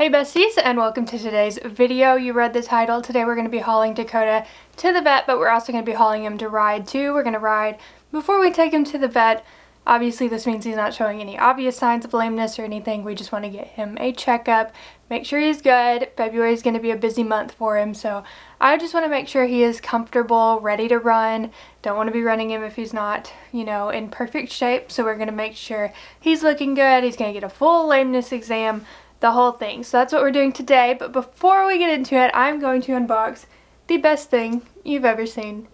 Hey besties, and welcome to today's video. You read the title. Today we're going to be hauling Dakota to the vet, but we're also going to be hauling him to ride too. We're going to ride before we take him to the vet. Obviously this means he's not showing any obvious signs of lameness or anything. We just want to get him a checkup, make sure he's good. February is going to be a busy month for him, so I just want to make sure he is comfortable, ready to run. Don't want to be running him if he's not, in perfect shape. So we're going to make sure he's looking good. He's going to get a full lameness exam, the whole thing. So that's what we're doing today. But before we get into it, I'm going to unbox the best thing you've ever seen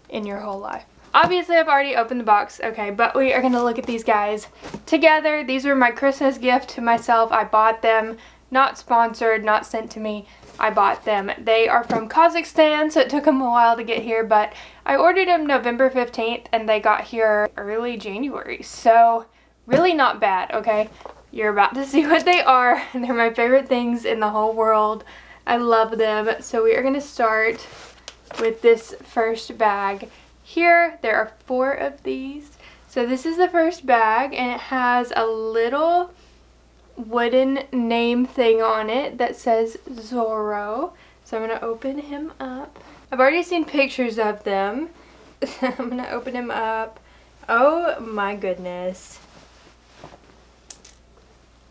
in your whole life. Obviously I've already opened the box, okay, but we are going to look at these guys together. These were my Christmas gift to myself. I bought them, not sponsored, not sent to me. I bought them. They are from Kazakhstan, so it took them a while to get here, but I ordered them November 15th and they got here early January. So really not bad, okay? You're about to see what they are. They're my favorite things in the whole world. I love them. So we are going to start with this first bag. Here, there are 4 of these. So this is the first bag, and it has a little wooden name thing on it that says Zorro. So I'm going to open him up. I've already seen pictures of them. I'm going to open him up. Oh my goodness.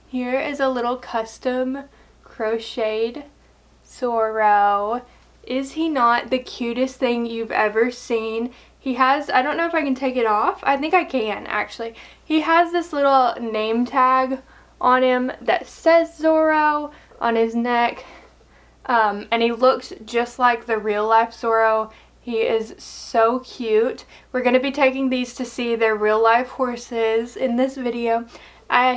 Here is a little custom crocheted Zorro. Is he not the cutest thing you've ever seen? He has, I don't know if I can take it off. I think I can, actually. He has this little name tag on him that says Zorro on his neck. And he looks just like the real life Zorro. He is so cute. We're going to be taking these to see their real life horses in this video.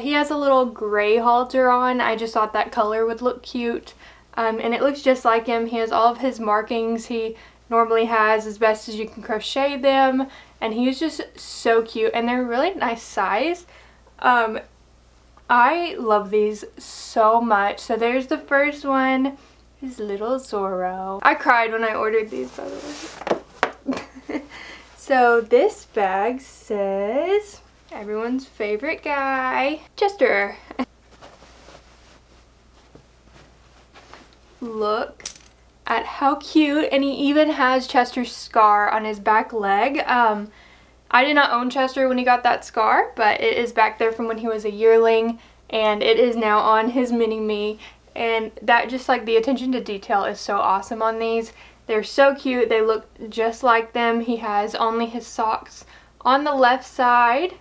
He has a little gray halter on. I just thought that color would look cute. And it looks just like him. He has all of his markings he normally has, as best as you can crochet them. And he's just so cute. And they're really nice size. I love these so much. So there's the first one. His little Zorro. I cried when I ordered these, by the way. So this bag says everyone's favorite guy, Chester. Look at how cute, and he even has Chester's scar on his back leg. I did not own Chester when he got that scar, but it is back there from when he was a yearling, and it is now on his mini-me, and that just like the attention to detail is so awesome on these. They're so cute. They look just like them. He has only his socks on the left side,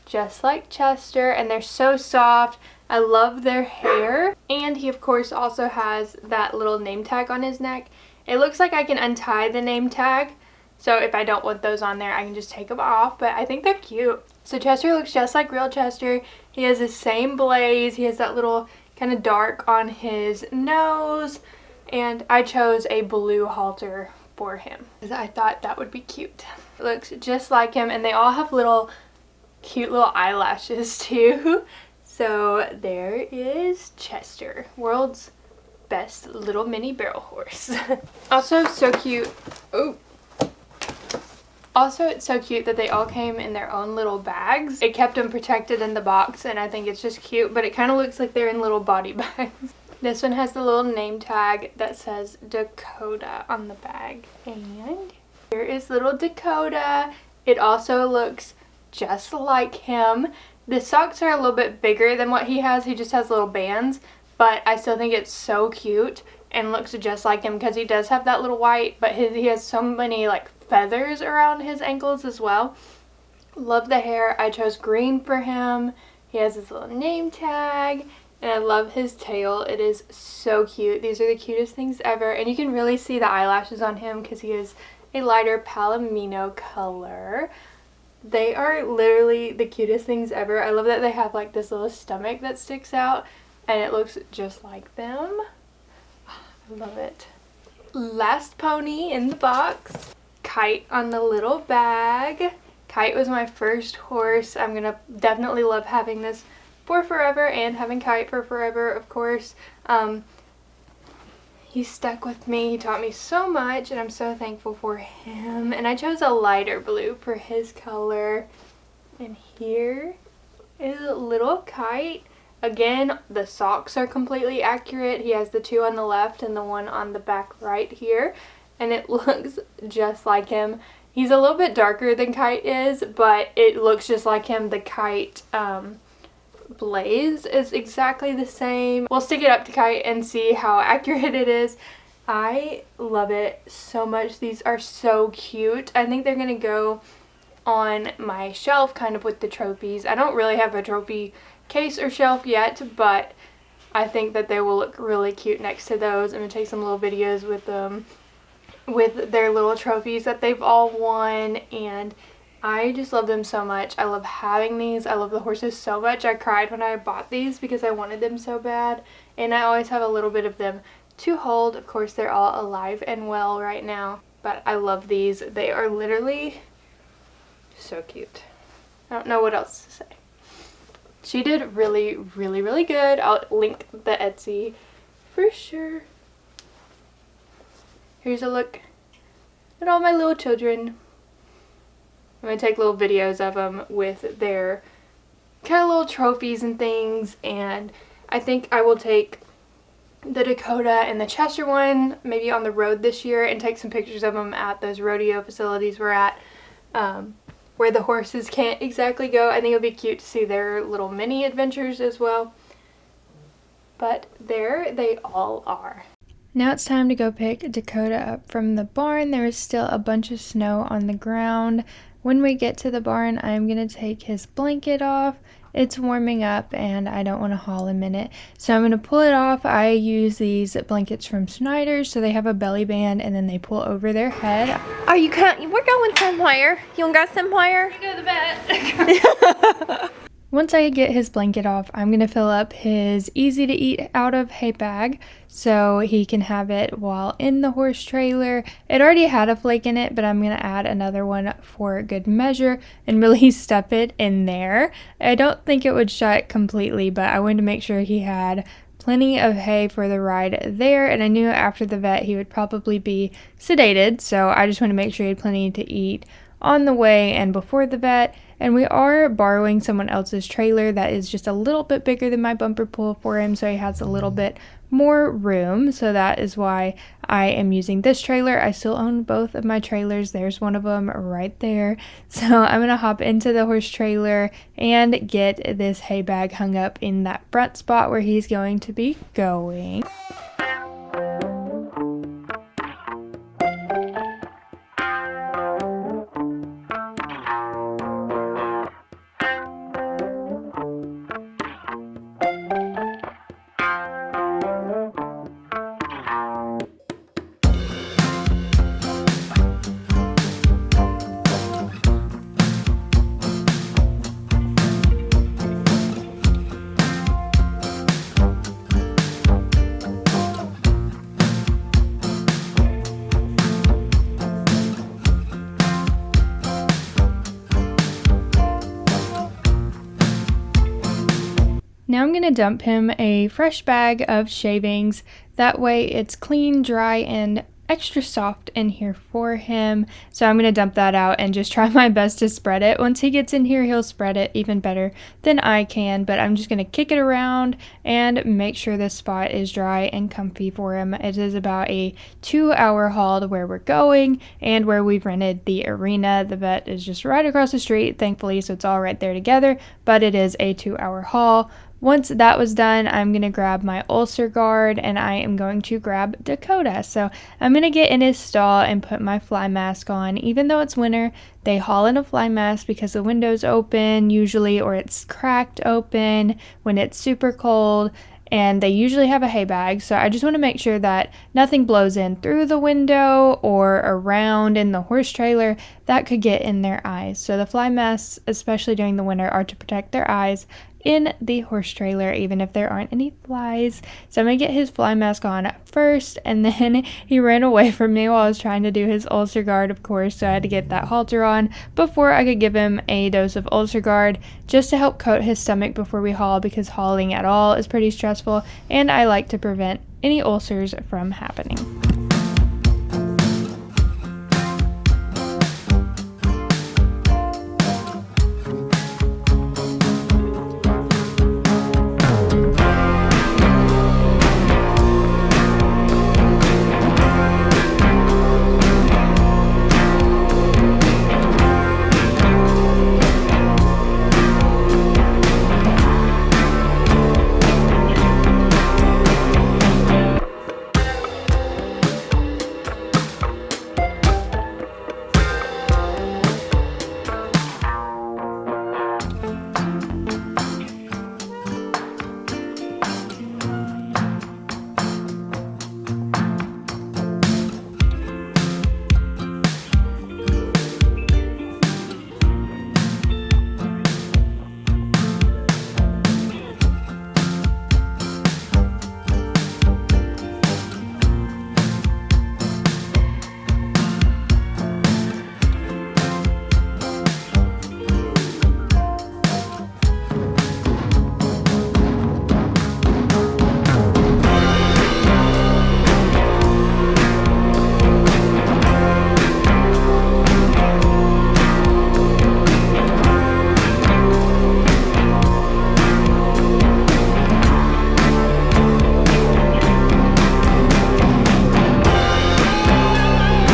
just like Chester, and they're so soft. I love their hair, and he of course also has that little name tag on his neck. It looks like I can untie the name tag, so if I don't want those on there I can just take them off, but I think they're cute. So Chester looks just like real Chester. He has the same blaze. He has that little kind of dark on his nose, and I chose a blue halter for him because I thought that would be cute. It looks just like him, and they all have cute little eyelashes too. So there is Chester, world's best little mini barrel horse. Also so cute. Oh. Also, it's so cute that they all came in their own little bags. It kept them protected in the box, and I think it's just cute, but it kind of looks like they're in little body bags. This one has the little name tag that says Dakota on the bag. And here is little Dakota. It also looks just like him. The socks are a little bit bigger than what he has. He just has little bands, but I still think it's so cute and looks just like him because he does have that little white, but he has so many like feathers around his ankles as well. Love the hair. I chose green for him. He has his little name tag, and I love his tail. It is so cute. These are the cutest things ever, and you can really see the eyelashes on him because he is a lighter palomino color. They are literally the cutest things ever. I love that they have like this little stomach that sticks out, and it looks just like them. I love it. Last pony in the box. Kite on the little bag. Kite was my first horse. I'm gonna definitely love having this for forever, and having Kite for forever, of course. He stuck with me. He taught me so much, and I'm so thankful for him. And I chose a lighter blue for his color. And here is a little Kite. Again, the socks are completely accurate. He has the 2 on the left and the 1 on the back right here, and it looks just like him. He's a little bit darker than Kite is, but it looks just like him. The Kite blaze is exactly the same. We'll stick it up to Kite and see how accurate it is. I love it so much. These are so cute. I think they're gonna go on my shelf kind of with the trophies. I don't really have a trophy case or shelf yet, but I think that they will look really cute next to those. I'm gonna take some little videos with them, with their little trophies that they've all won, and I just love them so much. I love having these. I love the horses so much. I cried when I bought these because I wanted them so bad, and I always have a little bit of them to hold. Of course, they're all alive and well right now, but I love these. They are literally so cute. I don't know what else to say. She did really, really, really good. I'll link the Etsy for sure. Here's a look at all my little children. I'm going to take little videos of them with their kind of little trophies and things, and I think I will take the Dakota and the Chester one maybe on the road this year and take some pictures of them at those rodeo facilities we're at, where the horses can't exactly go. I think it'll be cute to see their little mini adventures as well. But there they all are. Now it's time to go pick Dakota up from the barn. There is still a bunch of snow on the ground. When we get to the barn, I'm going to take his blanket off. It's warming up and I don't want to haul him in it, so I'm going to pull it off. I use these blankets from Snyder's, so they have a belly band and then they pull over their head. Are you we're going somewhere. You want to go somewhere? Go to the vet. Once I get his blanket off, I'm going to fill up his easy to eat out of hay bag so he can have it while in the horse trailer. It already had a flake in it, but I'm going to add another one for good measure and really stuff it in there. I don't think it would shut completely, but I wanted to make sure he had plenty of hay for the ride there, and I knew after the vet he would probably be sedated, so I just want to make sure he had plenty to eat on the way and before the vet. And we are borrowing someone else's trailer that is just a little bit bigger than my bumper pool for him, so he has a little bit more room, so that is why I am using this trailer. I still own both of my trailers. There's one of them right there. So I'm gonna hop into the horse trailer and get this hay bag hung up in that front spot where he's going to be going. Now I'm going to dump him a fresh bag of shavings. That way it's clean, dry, and extra soft in here for him. So I'm going to dump that out and just try my best to spread it. Once he gets in here, he'll spread it even better than I can, but I'm just going to kick it around and make sure this spot is dry and comfy for him. It is about a 2-hour haul to where we're going and where we've rented the arena. The vet is just right across the street, thankfully, so it's all right there together, but it is a 2-hour haul. Once that was done, I'm going to grab my ulcer guard and I am going to grab Dakota. So I'm going to get in his stall and put my fly mask on. Even though it's winter, they haul in a fly mask because the window's open usually, or it's cracked open when it's super cold. And they usually have a hay bag, so I just want to make sure that nothing blows in through the window or around in the horse trailer that could get in their eyes. So the fly masks, especially during the winter, are to protect their eyes in the horse trailer, even if there aren't any flies. So I'm gonna get his fly mask on first, and then he ran away from me while I was trying to do his ulcer guard, of course, so I had to get that halter on before I could give him a dose of ulcer guard, just to help coat his stomach before we haul, because hauling at all is pretty stressful, and I like to prevent any ulcers from happening.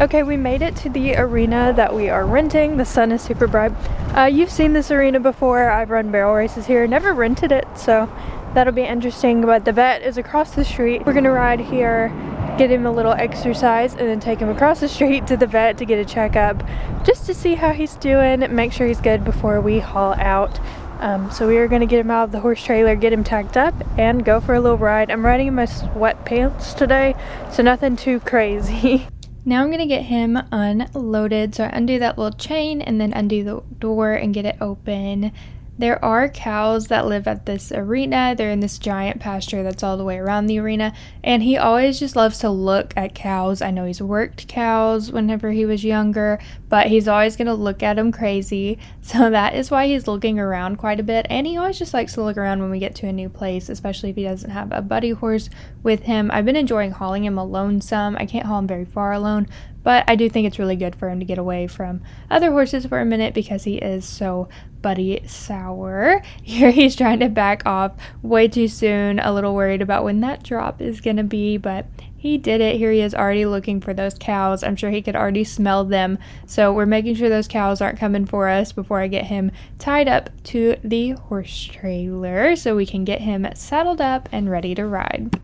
Okay, we made it to the arena that we are renting. The sun is super bright. You've seen this arena before. I've run barrel races here. Never rented it, so that'll be interesting. But the vet is across the street. We're gonna ride here, get him a little exercise, and then take him across the street to the vet to get a checkup, just to see how he's doing, make sure he's good before we haul out. So we are going to get him out of the horse trailer, get him tacked up, and go for a little ride. I'm riding in my sweatpants today, so nothing too crazy. Now I'm going to get him unloaded. So I undo that little chain and then undo the door and get it open. There are cows that live at this arena. They're in this giant pasture that's all the way around the arena, and he always just loves to look at cows. I know he's worked cows whenever he was younger, but he's always going to look at them crazy, so that is why he's looking around quite a bit. And he always just likes to look around when we get to a new place, especially if he doesn't have a buddy horse with him. I've been enjoying hauling him alone some. I can't haul him very far alone, but I do think it's really good for him to get away from other horses for a minute because he is so buddy sour. Here he's trying to back off way too soon, a little worried about when that drop is gonna be, but he did it. Here he is already looking for those cows. I'm sure he could already smell them, so we're making sure those cows aren't coming for us before I get him tied up to the horse trailer so we can get him saddled up and ready to ride.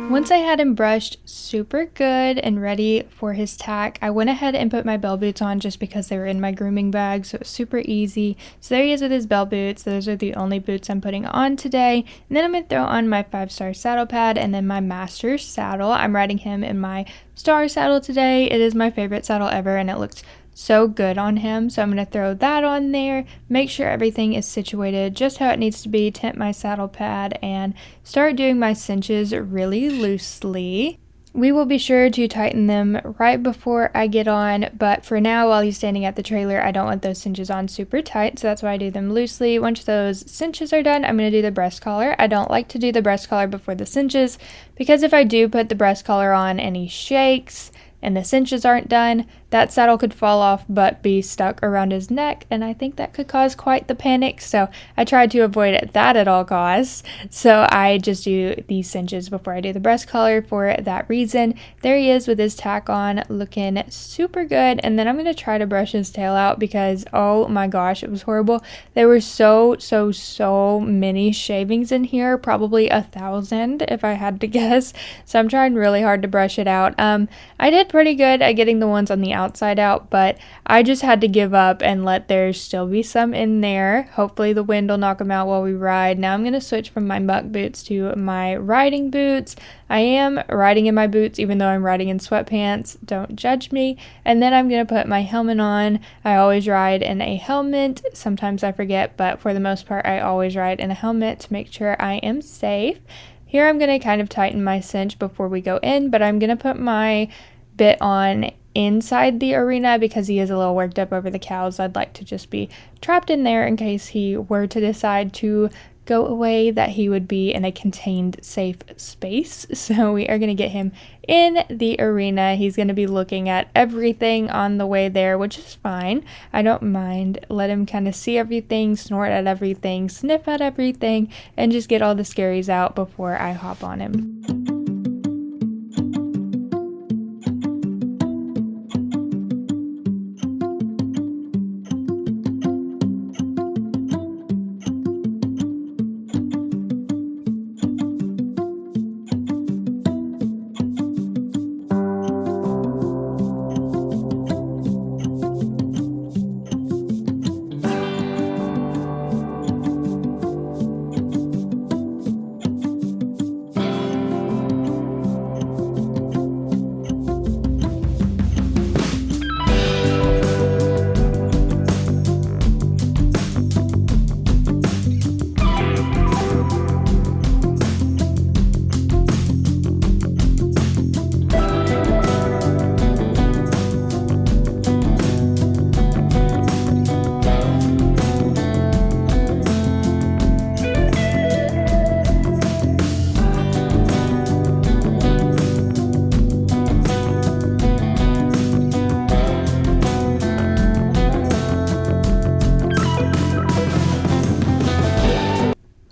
Once I had him brushed super good and ready for his tack, I went ahead and put my bell boots on just because they were in my grooming bag, so it was super easy. So there he is with his bell boots. Those are the only boots I'm putting on today. And then I'm going to throw on my 5-star saddle pad and then my master saddle. I'm riding him in my star saddle today. It is my favorite saddle ever, and it looks so good on him, so I'm going to throw that on there, make sure everything is situated just how it needs to be, tint my saddle pad, and start doing my cinches really loosely. We will be sure to tighten them right before I get on, but for now, while he's standing at the trailer, I don't want those cinches on super tight, so that's why I do them loosely. Once those cinches are done, I'm going to do the breast collar. I don't like to do the breast collar before the cinches, because if I do put the breast collar on and he shakes and the cinches aren't done, that saddle could fall off but be stuck around his neck, and I think that could cause quite the panic, so I tried to avoid that at all costs. So I just do these cinches before I do the breast collar for that reason. There he is with his tack on, looking super good, and then I'm going to try to brush his tail out because, oh my gosh, it was horrible. There were so many shavings in here, probably 1,000 if I had to guess, so I'm trying really hard to brush it out. I did pretty good at getting the ones on the outside out, but I just had to give up and let there still be some in there. Hopefully the wind will knock them out while we ride. Now I'm going to switch from my muck boots to my riding boots. I am riding in my boots even though I'm riding in sweatpants. Don't judge me. And then I'm going to put my helmet on. I always ride in a helmet. Sometimes I forget, but for the most part I always ride in a helmet to make sure I am safe. Here I'm going to kind of tighten my cinch before we go in, but I'm going to put my bit on inside the arena because he is a little worked up over the cows. I'd like to just be trapped in there in case he were to decide to go away, that he would be in a contained, safe space. So we are going to get him in the arena. He's going to be looking at everything on the way there, which is fine. I don't mind. Let him kind of see everything, snort at everything, sniff at everything, and just get all the scaries out before I hop on him.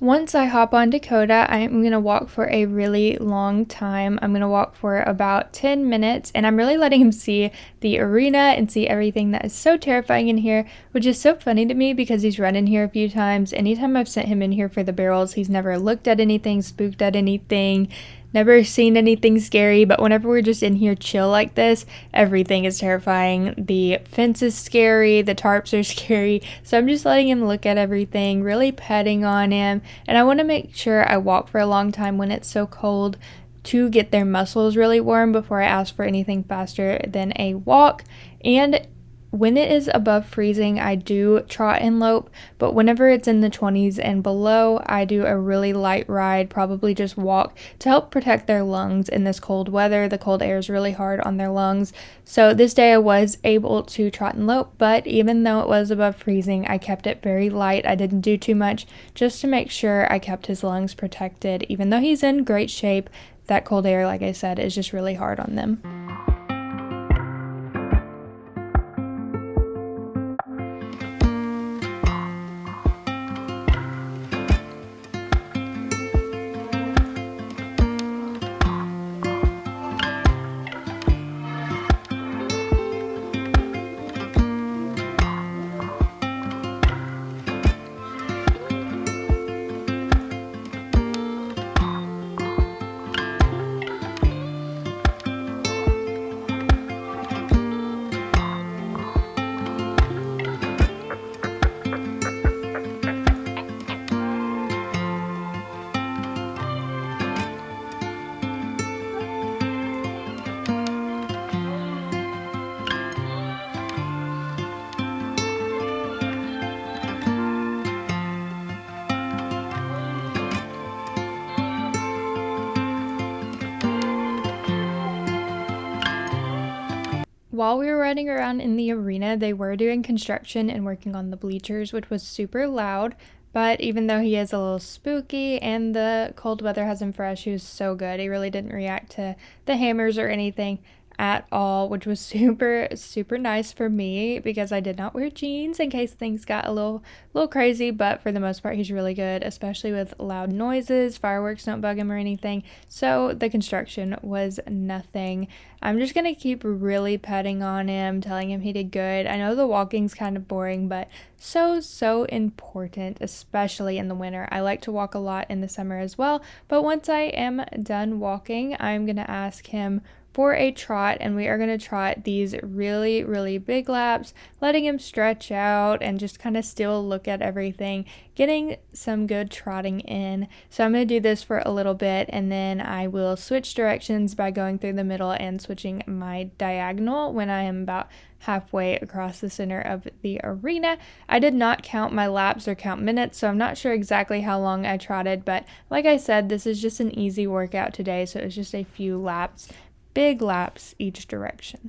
Once I hop on Dakota, I'm going to walk for a really long time. I'm going to walk for about 10 minutes, and I'm really letting him see the arena and see everything that is so terrifying in here, which is so funny to me because he's run in here a few times. Anytime I've sent him in here for the barrels, he's never looked at anything, spooked at anything, never seen anything scary, but whenever we're just in here chill like this, everything is terrifying. The fence is scary, the tarps are scary, so I'm just letting him look at everything, really petting on him, and I want to make sure I walk for a long time when it's so cold to get their muscles really warm before I ask for anything faster than a walk. And when it is above freezing, I do trot and lope, but whenever it's in the 20s and below, I do a really light ride, probably just walk to help protect their lungs in this cold weather. The cold air is really hard on their lungs. So this day I was able to trot and lope, but even though it was above freezing, I kept it very light. I didn't do too much just to make sure I kept his lungs protected. Even though he's in great shape, that cold air, like I said, is just really hard on them. While we were riding around in the arena, they were doing construction and working on the bleachers, which was super loud. But even though he is a little spooky and the cold weather has him fresh, he was so good. He really didn't react to the hammers or anything at all, which was super, super nice for me because I did not wear jeans in case things got a little crazy. But for the most part, he's really good, especially with loud noises. Fireworks don't bug him or anything. So the construction was nothing. I'm just gonna keep really petting on him, telling him he did good. I know the walking's kind of boring, but so important, especially in the winter. I like to walk a lot in the summer as well, but once I am done walking, I'm gonna ask him for a trot, and we are going to trot these really big laps, letting him stretch out and just kind of still look at everything, getting some good trotting in. So I'm going to do this for a little bit, and then I will switch directions by going through the middle and switching my diagonal when I am about halfway across the center of the arena. I did not count my laps or count minutes, so I'm not sure exactly how long I trotted, but like I said, this is just an easy workout today, so it's just a few laps. Big laps each direction.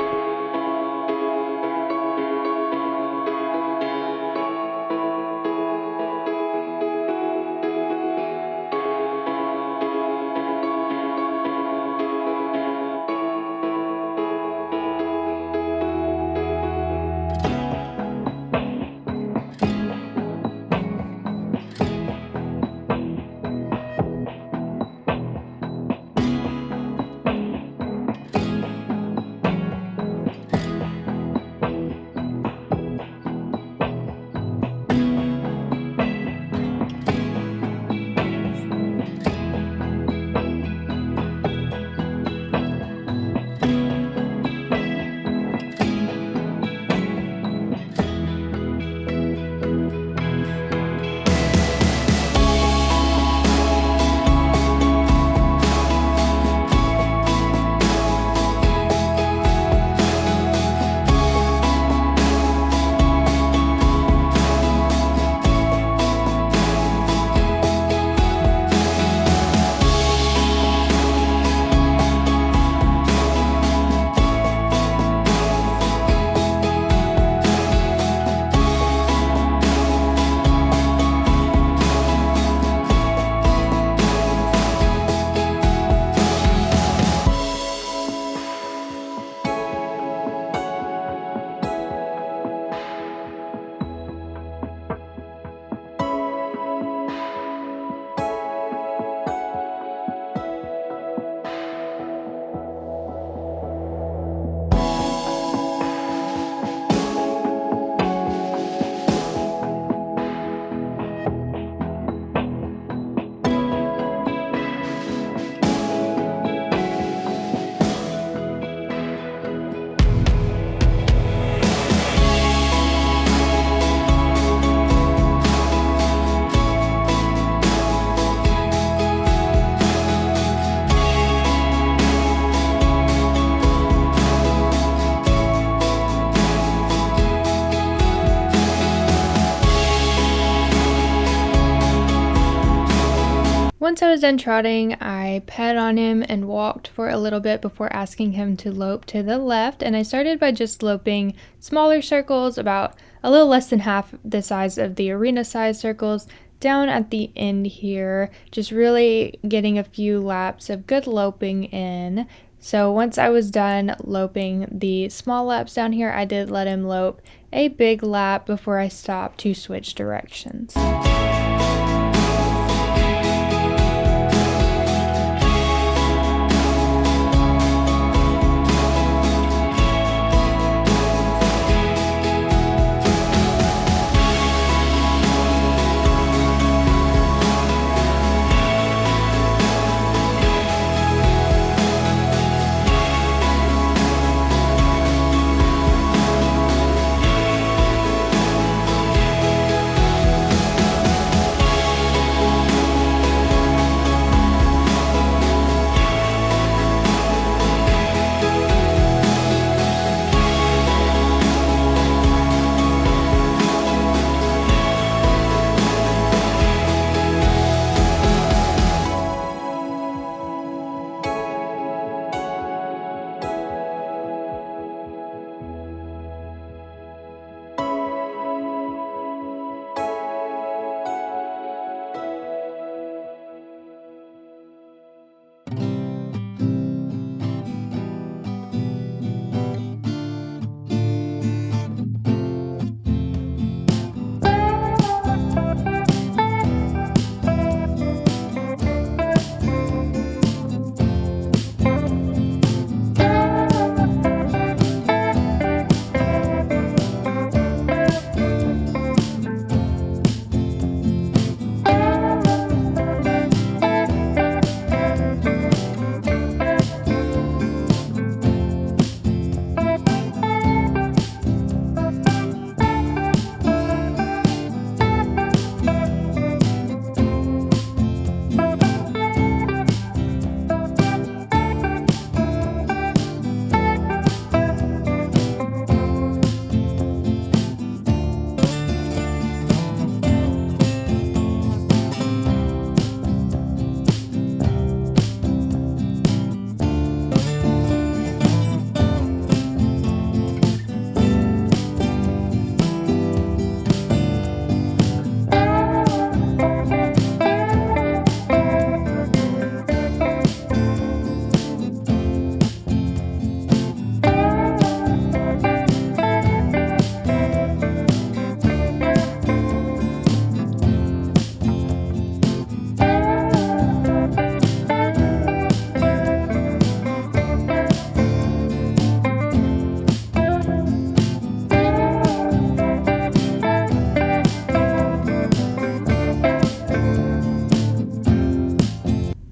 Once I was done trotting, I pet on him and walked for a little bit before asking him to lope to the left, and I started by just loping smaller circles, about a little less than half the size of the arena size circles, down at the end here, just really getting a few laps of good loping in. So once I was done loping the small laps down here, I did let him lope a big lap before I stopped to switch directions.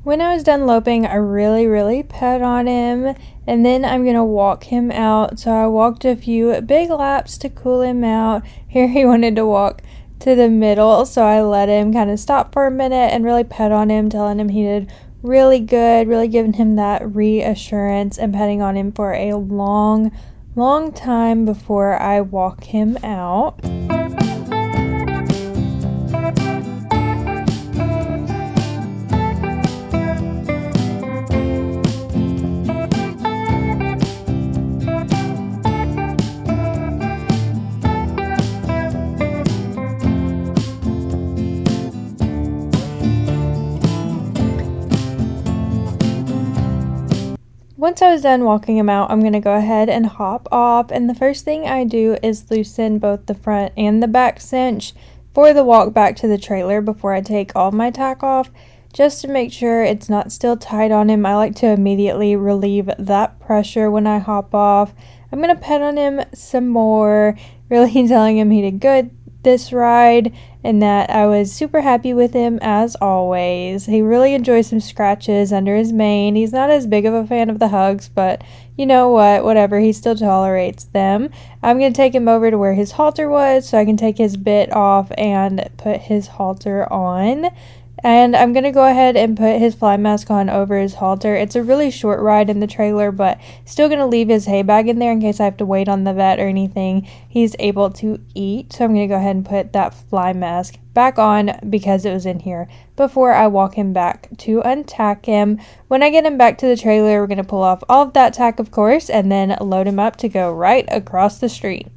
When I was done loping, I really pet on him, and then I'm gonna walk him out. So I walked a few big laps to cool him out. Here he wanted to walk to the middle, so I let him kind of stop for a minute and really pet on him, telling him he did really good, really giving him that reassurance, and petting on him for a long time before I walk him out. Once I was done walking him out, I'm going to go ahead and hop off, and the first thing I do is loosen both the front and the back cinch for the walk back to the trailer before I take all my tack off, just to make sure it's not still tight on him. I like to immediately relieve that pressure when I hop off. I'm going to pet on him some more, really telling him he did good this ride and that I was super happy with him as always. He really enjoys some scratches under his mane. He's not as big of a fan of the hugs, but you know what, whatever, he still tolerates them. I'm going to take him over to where his halter was so I can take his bit off and put his halter on. And I'm going to go ahead and put his fly mask on over his halter. It's a really short ride in the trailer, but still going to leave his hay bag in there in case I have to wait on the vet or anything. He's able to eat. So I'm going to go ahead and put that fly mask back on because it was in here before I walk him back to untack him. When I get him back to the trailer, we're going to pull off all of that tack, of course, and then load him up to go right across the street.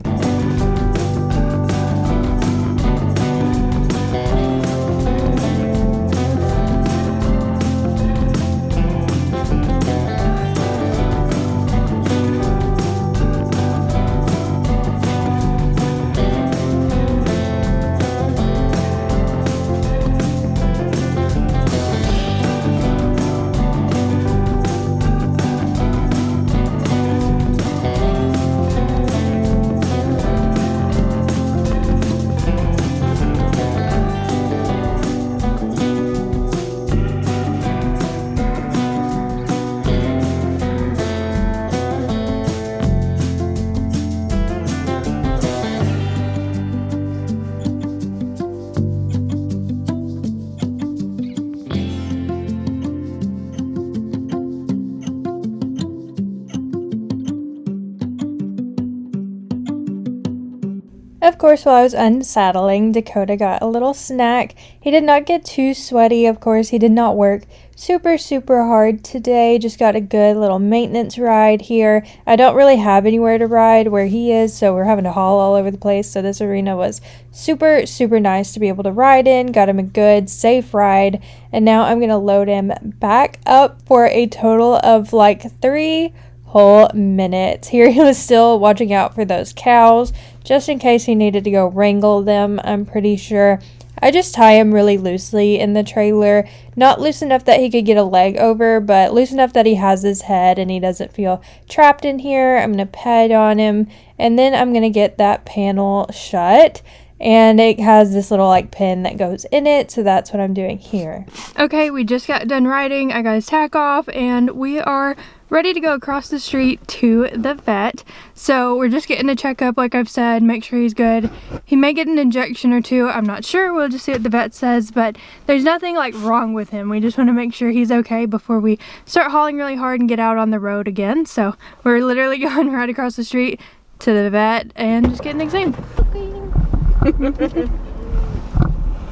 Of course, while I was unsaddling, Dakota got a little snack. He did not get too sweaty, of course. He did not work super hard today. Just got a good little maintenance ride here. I don't really have anywhere to ride where he is, so we're having to haul all over the place. So this arena was super nice to be able to ride in. Got him a good, safe ride. And now I'm going to load him back up for a total of like 3 whole minutes. Here he was still watching out for those cows just in case he needed to go wrangle them. I'm pretty sure I just tie him really loosely in the trailer, not loose enough that he could get a leg over, but loose enough that he has his head and he doesn't feel trapped in here. I'm gonna pet on him, and then I'm gonna get that panel shut. And it has this little like pin that goes in it, so that's what I'm doing here. Okay, we just got done riding. I got his tack off, and we are ready to go across the street to the vet. So we're just getting a checkup, like I've said, make sure he's good. He may get an injection or two, I'm not sure. We'll just see what the vet says, but there's nothing like wrong with him. We just want to make sure he's okay before we start hauling really hard and get out on the road again. So we're literally going right across the street to the vet and just getting an exam.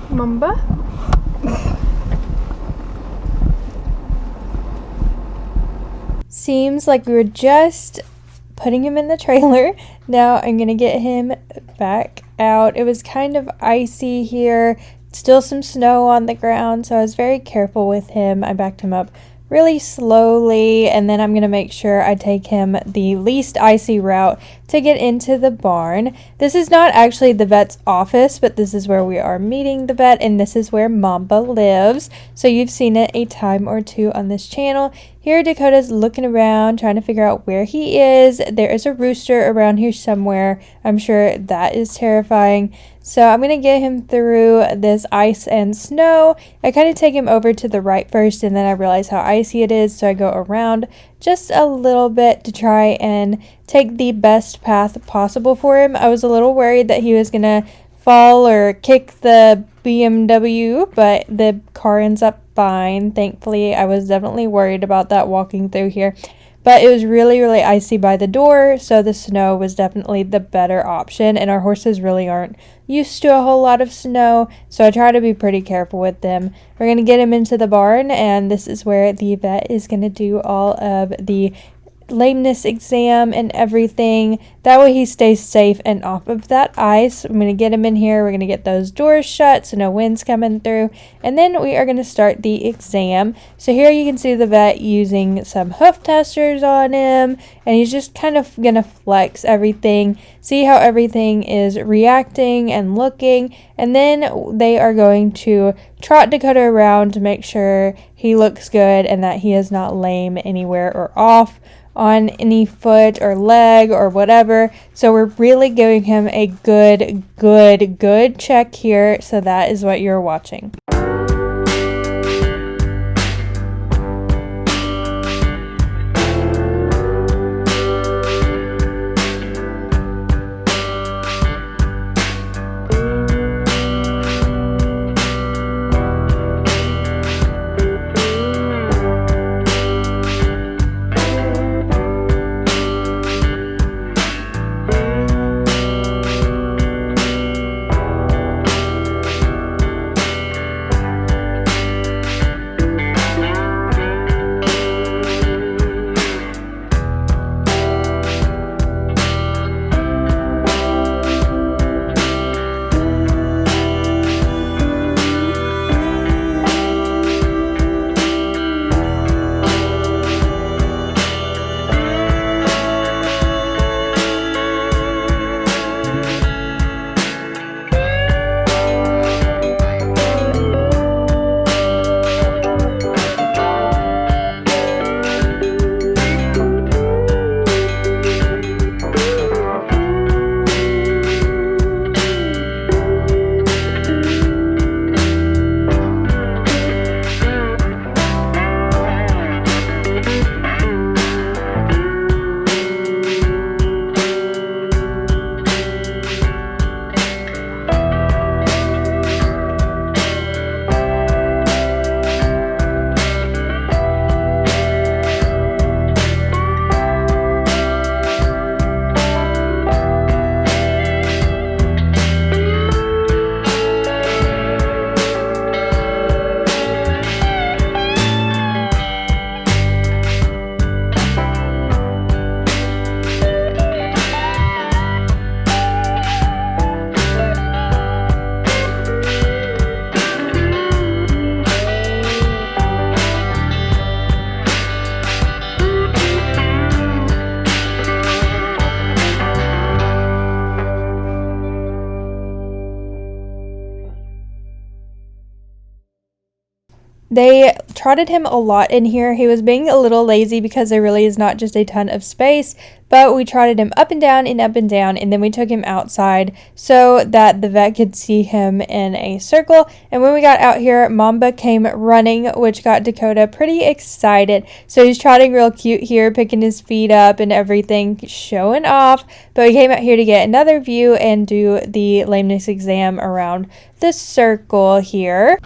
Mamba. Seems like we were just putting him in the trailer. Now I'm gonna get him back out. It was kind of icy here, still some snow on the ground, so I was very careful with him. I backed him up really slowly, and then I'm going to make sure I take him the least icy route to get into the barn. This is not actually the vet's office, but this is where we are meeting the vet, and this is where Mamba lives. So you've seen it a time or two on this channel. Here Dakota's looking around, trying to figure out where he is. There is a rooster around here somewhere. I'm sure that is terrifying. So I'm going to get him through this ice and snow. I kind of take him over to the right first, and then I realize how icy it is, so I go around just a little bit to try and take the best path possible for him. I was a little worried that he was going to fall or kick the BMW, but the car ends up fine. Thankfully, I was definitely worried about that walking through here. But it was really icy by the door, so the snow was definitely the better option, and our horses really aren't used to a whole lot of snow, so I try to be pretty careful with them. We're going to get him into the barn, and this is where the vet is going to do all of the lameness exam and everything. That way he stays safe and off of that ice. I'm going to get him in here. We're going to get those doors shut so no wind's coming through. And then we are going to start the exam. So here you can see the vet using some hoof testers on him. And he's just kind of going to flex everything. See how everything is reacting and looking. And then they are going to trot Dakota around to make sure he looks good and that he is not lame anywhere or off on any foot or leg or whatever. So we're really giving him a good check here. So that is what you're watching. They trotted him a lot in here. He was being a little lazy because there really is not just a ton of space, but we trotted him up and down and up and down, and then we took him outside so that the vet could see him in a circle. And when we got out here, Mamba came running, which got Dakota pretty excited. So he's trotting real cute here, picking his feet up and everything, showing off. But we came out here to get another view and do the lameness exam around the circle here.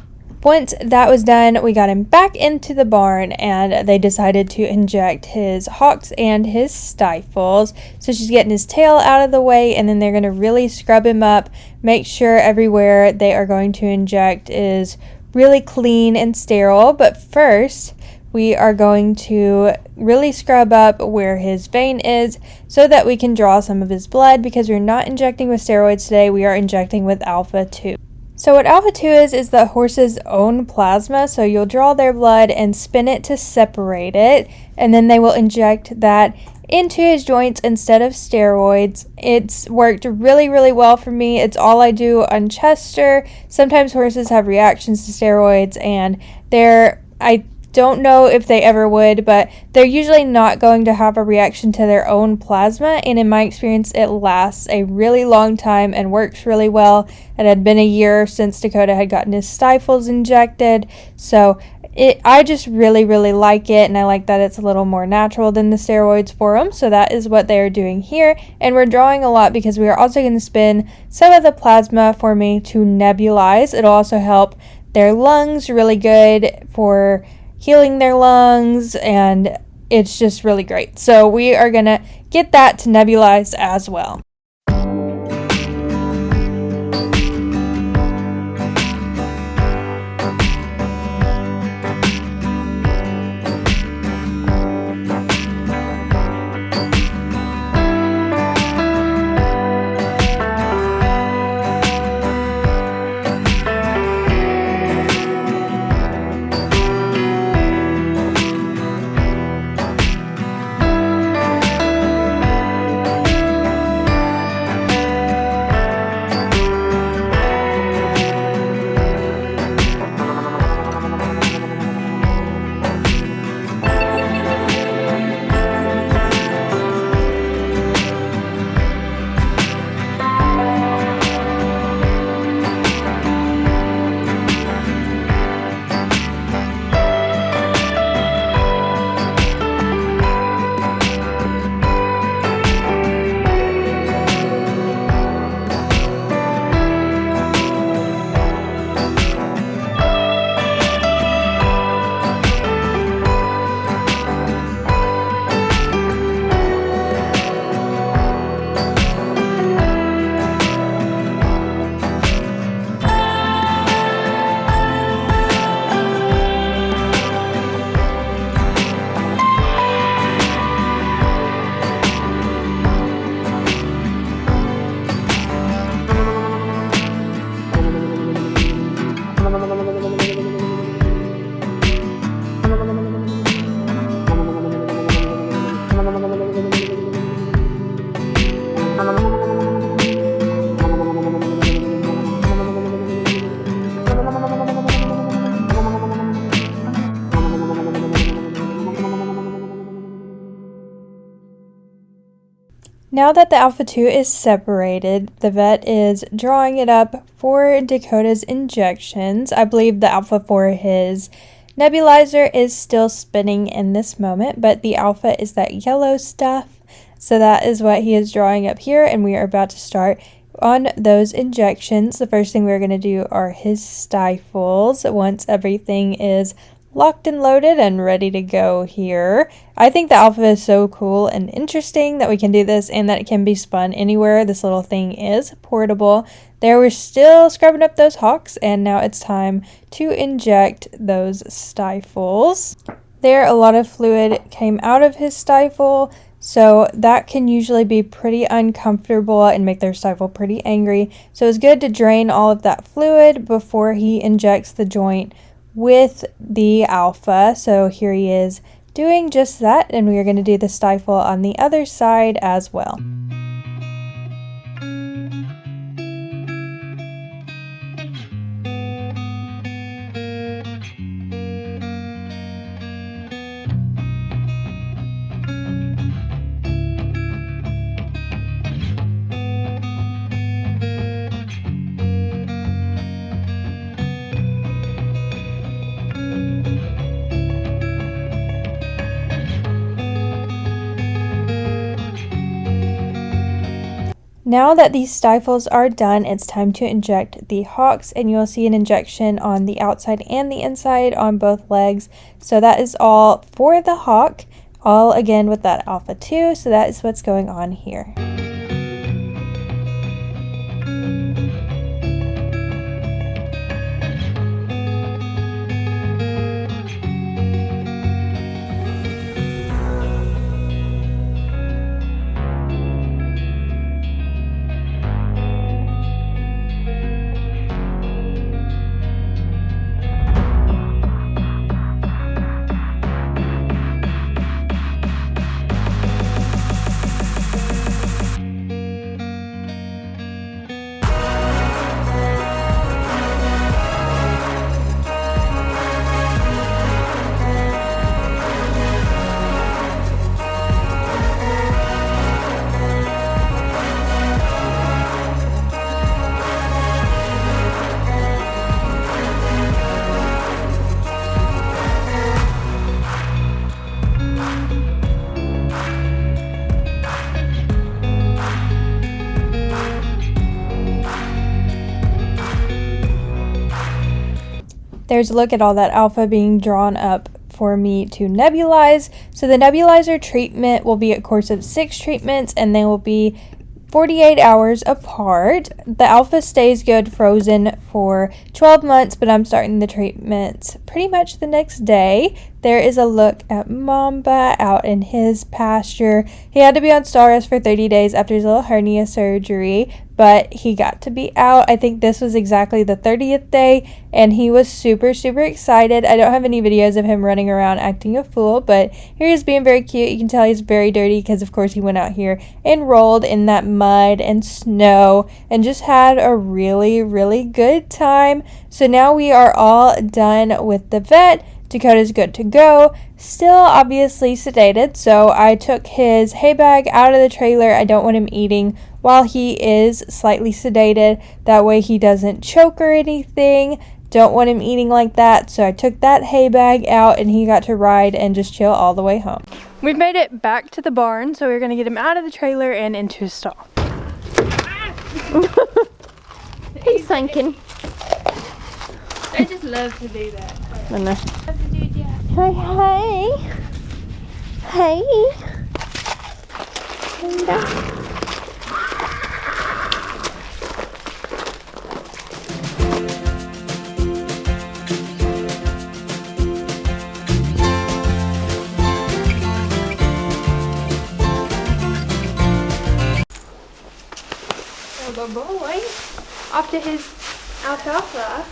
Once that was done, we got him back into the barn and they decided to inject his hocks and his stifles. So she's getting his tail out of the way, and then they're going to really scrub him up, make sure everywhere they are going to inject is really clean and sterile. But first, we are going to really scrub up where his vein is so that we can draw some of his blood, because we're not injecting with steroids today, we are injecting with alpha 2. So what alpha 2 is the horse's own plasma. So you'll draw their blood and spin it to separate it, and then they will inject that into his joints instead of steroids. It's worked really, really well for me. It's all I do on Chester. Sometimes horses have reactions to steroids, and I don't know if they ever would, but they're usually not going to have a reaction to their own plasma, and in my experience it lasts a really long time and works really well. It had been a year since Dakota had gotten his stifles injected, so I just really, really like it, and I like that it's a little more natural than the steroids for them. So that is what they're doing here, and we're drawing a lot because we are also going to spin some of the plasma for me to nebulize. It'll also help their lungs, really good for healing their lungs, and it's just really great. So we are going to get that to nebulize as well. Now that the alpha 2 is separated, the vet is drawing it up for Dakota's injections. I believe the alpha for his nebulizer is still spinning in this moment, but the alpha is that yellow stuff. So that is what he is drawing up here, and we are about to start on those injections. The first thing we're going to do are his stifles once everything is locked and loaded and ready to go here. I think the alpha is so cool and interesting that we can do this and that it can be spun anywhere. This little thing is portable. There we're still scrubbing up those hocks, and now it's time to inject those stifles. There, a lot of fluid came out of his stifle, so that can usually be pretty uncomfortable and make their stifle pretty angry. So it's good to drain all of that fluid before he injects the joint with the alpha. So here he is doing just that, and we are going to do the stifle on the other side as well. now that these stifles are done, it's time to inject the hocks, and you'll see an injection on the outside and the inside on both legs. So that is all for the hock, all again with that alpha 2. So that is what's going on here. There's a look at all that alpha being drawn up for me to nebulize. So the nebulizer treatment will be a course of 6 treatments, and they will be 48 hours apart. The alpha stays good frozen for 12 months, but I'm starting the treatments pretty much the next day. There is a look at Mamba out in his pasture. He had to be on stall rest for 30 days after his little hernia surgery, but he got to be out. I think this was exactly the 30th day, and he was super excited. I don't have any videos of him running around acting a fool, but here he's being very cute. You can tell he's very dirty because, of course, he went out here and rolled in that mud and snow and just had a really good time. So now we are all done with the vet. Dakota's good to go, still obviously sedated, so I took his hay bag out of the trailer. I don't want him eating while he is slightly sedated, that way he doesn't choke or anything. Don't want him eating like that, so I took that hay bag out and he got to ride and just chill all the way home. We've made it back to the barn, so we're going to get him out of the trailer and into his stall. He's thinking. I just love to do that. I know. Love to do that. Hey. And, the boy off to his alfalfa.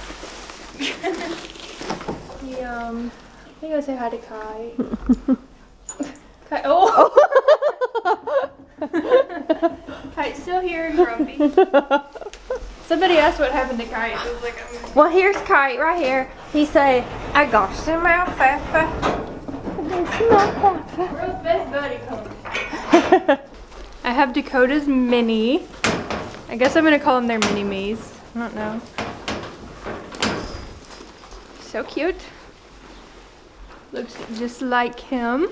I'm gonna say hi to Kai. Kai, oh! Kite's still here and grumpy. Somebody asked what happened to Kite. It was like, well, here's Kite right here. He said, I got some alfalfa. World's best buddy comes. I have Dakota's mini. I guess I'm gonna call them their mini-me's. I don't know. So cute. Looks just like him.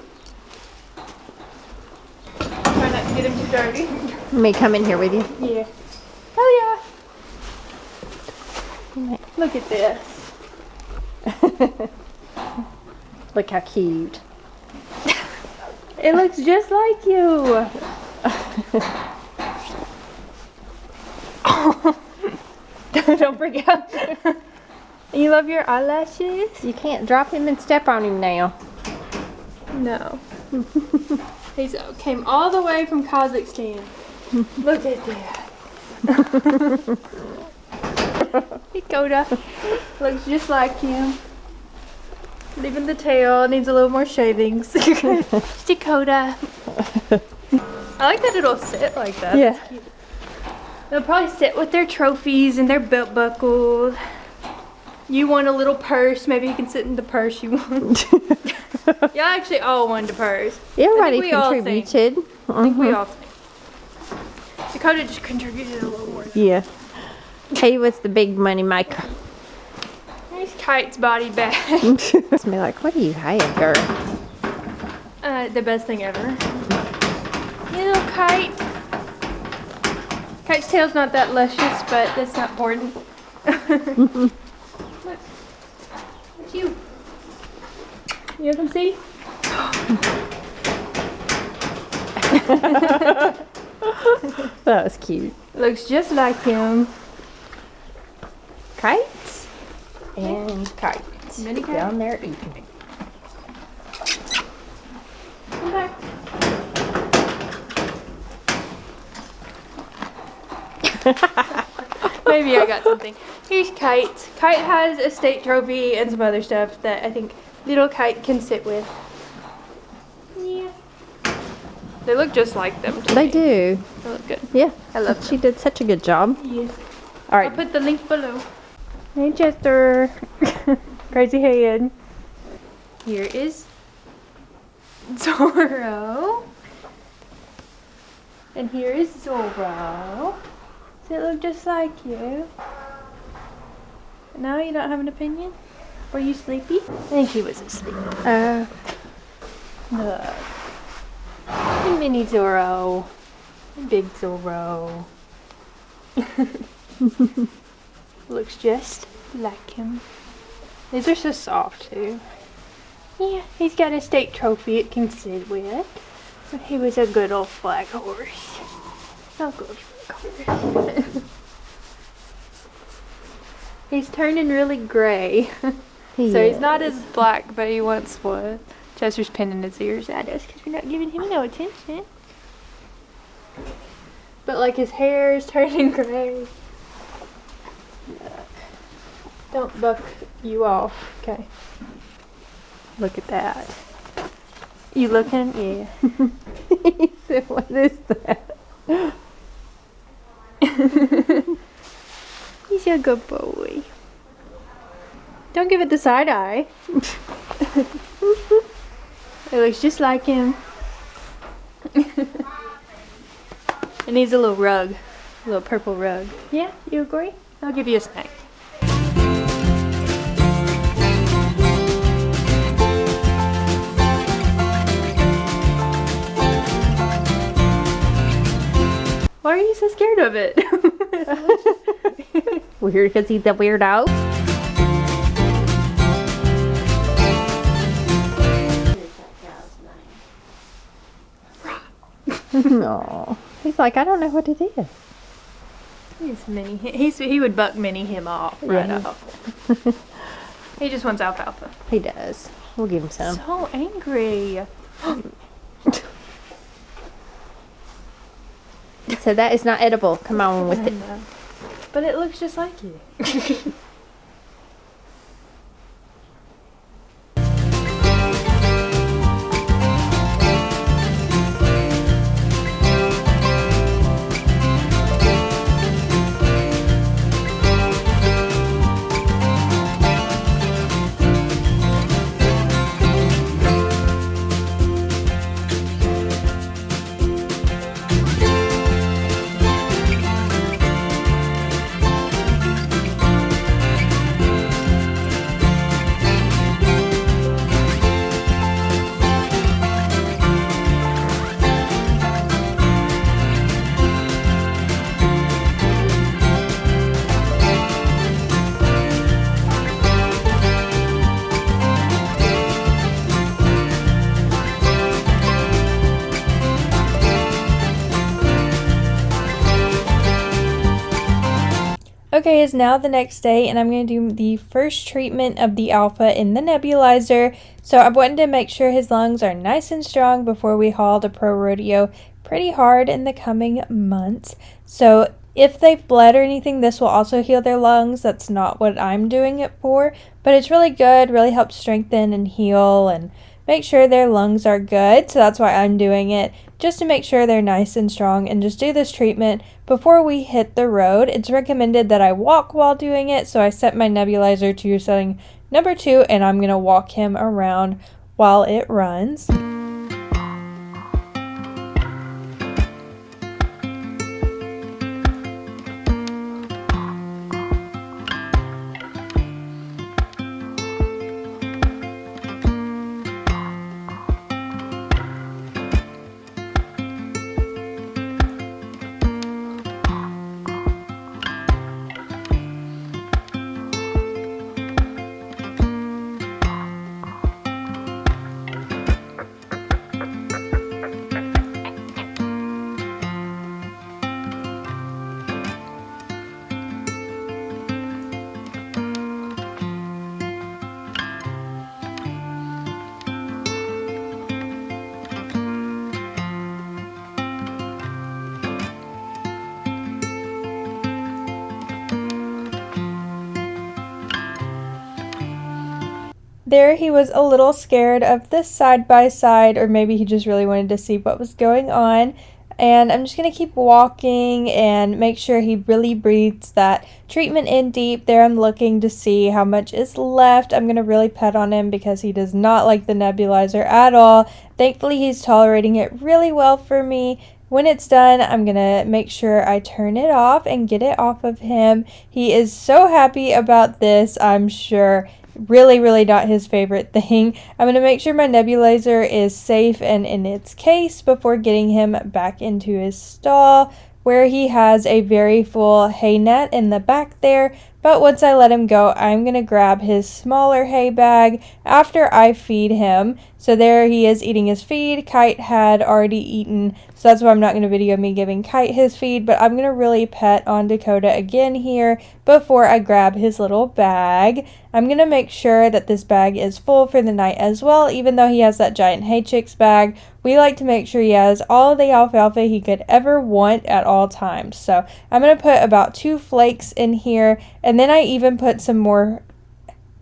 Try not to get him too dirty. Let me come in here with you. Yeah. Oh yeah. Look at this. Look how cute. It looks just like you. Don't freak out. You love your eyelashes? You can't drop him and step on him now. No. He came all the way from Kazakhstan. Look at that. Dakota looks just like him. Leaving the tail, needs a little more shavings. Dakota. I like that it'll sit like that. Yeah. That's cute. They'll probably sit with their trophies and their belt buckles. You want a little purse, maybe you can sit in the purse you want. Y'all actually all wanted a purse. Everybody contributed. I think we all think. Dakota just contributed a little more. Yeah. He was the big money maker. There's Kite's body bag. It's me like, what do you have, girl? The best thing ever. You little Kite. Kite's tail's not that luscious, but that's not important. Look. It's you. You can see? That was cute. Looks just like him. Kite and kite. Mini kite? Down there eating. Come back. Maybe I got something. Here's Kite. Kite has a state trophy and some other stuff that I think little Kite can sit with. Yeah. They look just like them. They do. They look good. Yeah. I love She did such a good job. Yes. All I'll right. put the link below. Hey Chester. Crazy head. Here is Zorro. And here is Zorro. Does it look just like you? No, you don't have an opinion? Were you sleepy? I think he was asleep. Look. Mini Zorro. Big Zorro. Looks just like him. These are so soft too. Yeah, he's got a state trophy it can sit with. But he was a good old flag horse. A good flag horse. He's turning really gray. He's not as black, but he once was. Chester's pinning his ears at us because we're not giving him no attention. But like his hair is turning gray. Look. Don't buck you off. Okay. Look at that. You looking? Yeah. He said, what is that? He's a good boy. Don't give it the side eye. It looks just like him. It needs a little rug. A little purple rug. Yeah, you agree? I'll give you a snack. Why are you so scared of it? Weird because he's a weirdo. No. He's like, I don't know what it is. He's mini. He would buck mini him off right Yeah. off. He just wants alfalfa. He does. We'll give him some. So angry. So that is not edible. Come on with it. But it looks just like you. Okay, it's now the next day, and I'm going to do the first treatment of the alpha in the nebulizer. So I wanted to make sure his lungs are nice and strong before we haul to pro rodeo pretty hard in the coming months. So if they've bled or anything, this will also heal their lungs. That's not what I'm doing it for, but it's really good, really helps strengthen and heal and make sure their lungs are good. So that's why I'm doing it, just to make sure they're nice and strong, and just do this treatment before we hit the road. It's recommended that I walk while doing it, so I set my nebulizer to setting number 2, and I'm going to walk him around while it runs. There he was a little scared of the side-by-side, or maybe he just really wanted to see what was going on. And I'm just going to keep walking and make sure he really breathes that treatment in deep. There I'm looking to see how much is left. I'm going to really pet on him because he does not like the nebulizer at all. Thankfully, he's tolerating it really well for me. When it's done, I'm going to make sure I turn it off and get it off of him. He is so happy about this, I'm sure. Really not his favorite thing. I'm going to make sure my nebulizer is safe and in its case before getting him back into his stall, where he has a very full hay net in the back there. But once I let him go, I'm going to grab his smaller hay bag after I feed him. So there he is eating his feed. Kite had already eaten, so that's why I'm not going to video me giving Kite his feed. But I'm going to really pet on Dakota again here before I grab his little bag. I'm going to make sure that this bag is full for the night as well, even though he has that giant hay chicks bag. We like to make sure he has all the alfalfa he could ever want at all times. So I'm going to put about 2 flakes in here, and then I even put some more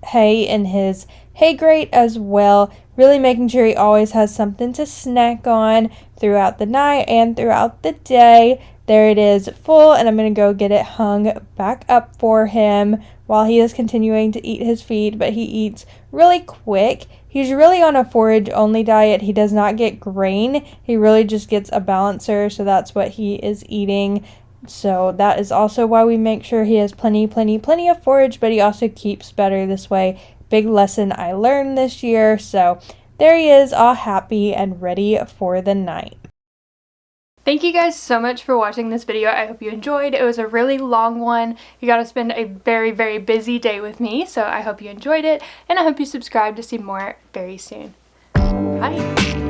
hay in his hay grate as well, really making sure he always has something to snack on throughout the night and throughout the day. There it is full, and I'm going to go get it hung back up for him while he is continuing to eat his feed, but he eats really quick. He's really on a forage only diet. He does not get grain. He really just gets a balancer, so that's what he is eating. So that is also why we make sure he has plenty of forage, but he also keeps better this way. Big lesson I learned this year. So there he is, all happy and ready for the night. Thank you guys so much for watching this video. I hope you enjoyed. It was a really long one. You got to spend a very busy day with me, so I hope you enjoyed it, and I hope you subscribe to see more very soon. Bye!